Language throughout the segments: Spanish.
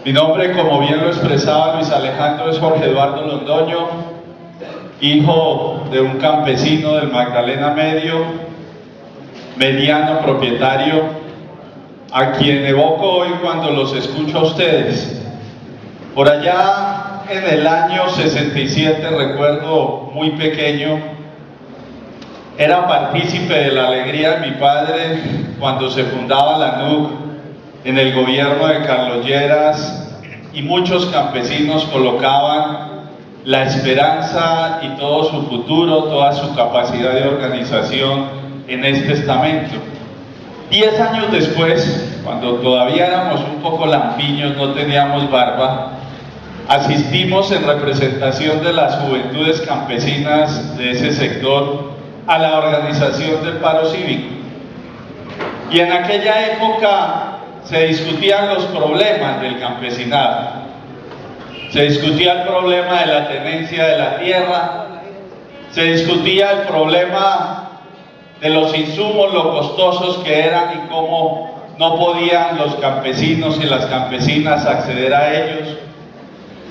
Mi nombre, como bien lo expresaba Luis Alejandro, es Jorge Eduardo Londoño, hijo de un campesino del Magdalena Medio, mediano propietario, a quien evoco hoy cuando los escucho a ustedes. Por allá en el año 67, recuerdo muy pequeño, era partícipe de la alegría de mi padre cuando se fundaba la NUC en el gobierno de Carlos Lleras, y muchos campesinos colocaban la esperanza y todo su futuro, toda su capacidad de organización en este estamento. 10 años después, cuando todavía éramos un poco lampiños, no teníamos barba, asistimos en representación de las juventudes campesinas de ese sector a la organización del paro cívico. Y en aquella época se discutían los problemas del campesinado. Se discutía el problema de la tenencia de la tierra, se discutía el problema de los insumos, lo costosos que eran y cómo no podían los campesinos y las campesinas acceder a ellos.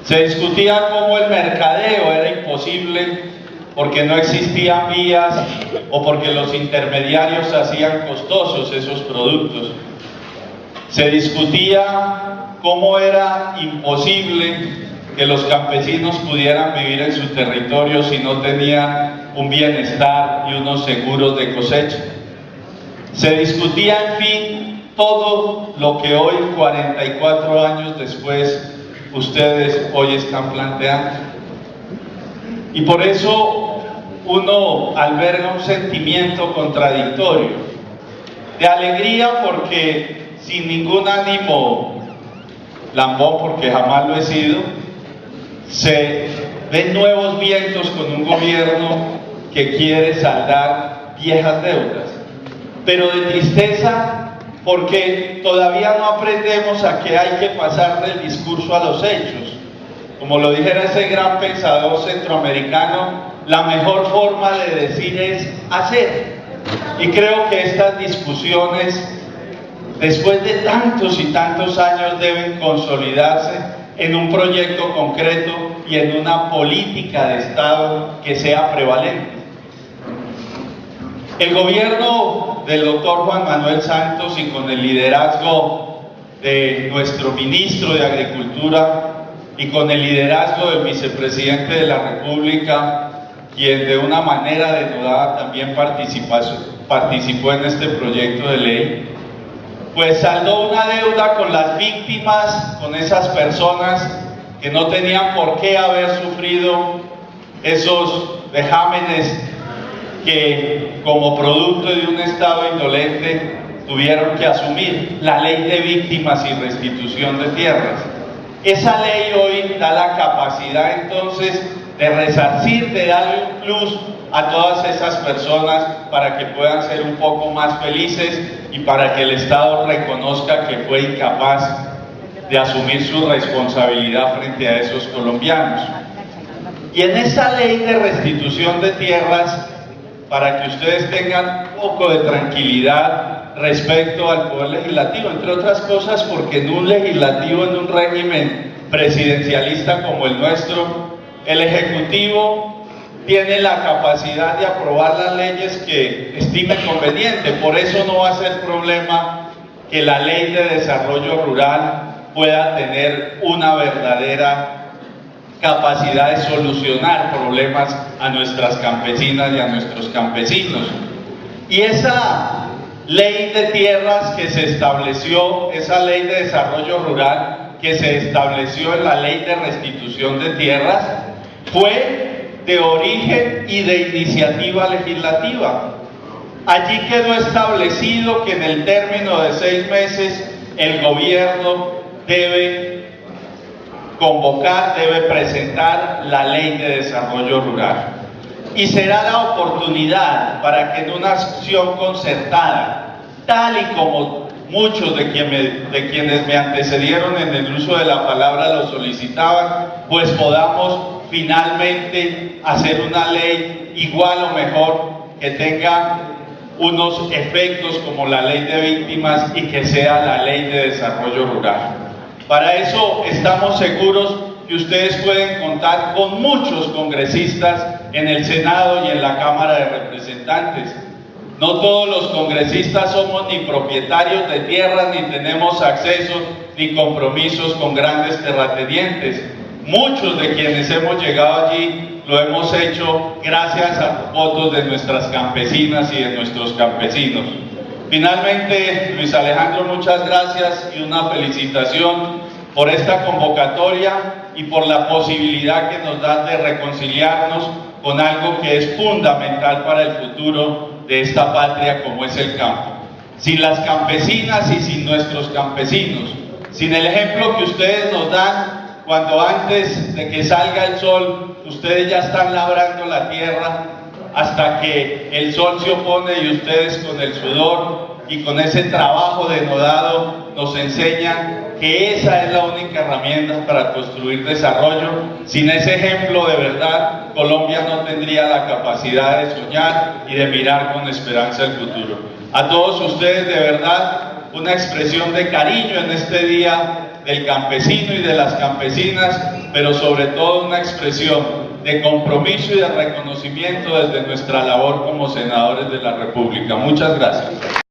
Se discutía cómo el mercadeo era imposible porque no existían vías o porque los intermediarios hacían costosos esos productos. Se discutía cómo era imposible que los campesinos pudieran vivir en su territorio si no tenían un bienestar y unos seguros de cosecha. Se discutía, en fin, todo lo que hoy, 44 años después, ustedes hoy están planteando. Y por eso uno alberga un sentimiento contradictorio, de alegría porque sin ningún ánimo lambón, porque jamás lo he sido, se ven nuevos vientos con un gobierno que quiere saldar viejas deudas, pero de tristeza porque todavía no aprendemos a que hay que pasar del discurso a los hechos. Como lo dijera ese gran pensador centroamericano, la mejor forma de decir es hacer. Y creo que estas discusiones, después de tantos y tantos años, deben consolidarse en un proyecto concreto y en una política de Estado que sea prevalente. El gobierno del doctor Juan Manuel Santos, y con el liderazgo de nuestro ministro de Agricultura y con el liderazgo del vicepresidente de la República, quien de una manera denodada también participó en este proyecto de ley, pues saldó una deuda con las víctimas, con esas personas que no tenían por qué haber sufrido esos vejámenes que como producto de un Estado indolente tuvieron que asumir, la ley de víctimas y restitución de tierras. Esa ley hoy da la capacidad entonces de resarcir, de darle un plus a todas esas personas para que puedan ser un poco más felices y para que el Estado reconozca que fue incapaz de asumir su responsabilidad frente a esos colombianos. Y en esa ley de restitución de tierras, para que ustedes tengan un poco de tranquilidad respecto al Poder Legislativo, entre otras cosas porque en un legislativo, en un régimen presidencialista como el nuestro, el Ejecutivo tiene la capacidad de aprobar las leyes que estime conveniente. Por eso no va a ser problema que la Ley de Desarrollo Rural pueda tener una verdadera capacidad de solucionar problemas a nuestras campesinas y a nuestros campesinos. Y esa ley de tierras que se estableció, esa ley de desarrollo rural que se estableció en la ley de restitución de tierras, fue de origen y de iniciativa legislativa. Allí quedó establecido que en el término de 6 meses el gobierno debe convocar, debe presentar la ley de desarrollo rural. Y será la oportunidad para que en una acción concertada, tal y como muchos de quienes me antecedieron en el uso de la palabra lo solicitaban, pues podamos finalmente hacer una ley igual o mejor, que tenga unos efectos como la ley de víctimas y que sea la ley de desarrollo rural. Para eso estamos seguros que ustedes pueden contar con muchos congresistas en el Senado y en la Cámara de Representantes. No todos los congresistas somos ni propietarios de tierras, ni tenemos acceso ni compromisos con grandes terratenientes. Muchos de quienes hemos llegado allí lo hemos hecho gracias a votos de nuestras campesinas y de nuestros campesinos. Finalmente, Luis Alejandro, muchas gracias y una felicitación por esta convocatoria y por la posibilidad que nos da de reconciliarnos con algo que es fundamental para el futuro de esta patria como es el campo. Sin las campesinas y sin nuestros campesinos, sin el ejemplo que ustedes nos dan cuando antes de que salga el sol, ustedes ya están labrando la tierra hasta que el sol se opone y ustedes con el sudor y con ese trabajo denodado nos enseñan que esa es la única herramienta para construir desarrollo. Sin ese ejemplo, de verdad, Colombia no tendría la capacidad de soñar y de mirar con esperanza el futuro. A todos ustedes, de verdad, una expresión de cariño en este día del campesino y de las campesinas, pero sobre todo una expresión de compromiso y de reconocimiento desde nuestra labor como senadores de la República. Muchas gracias.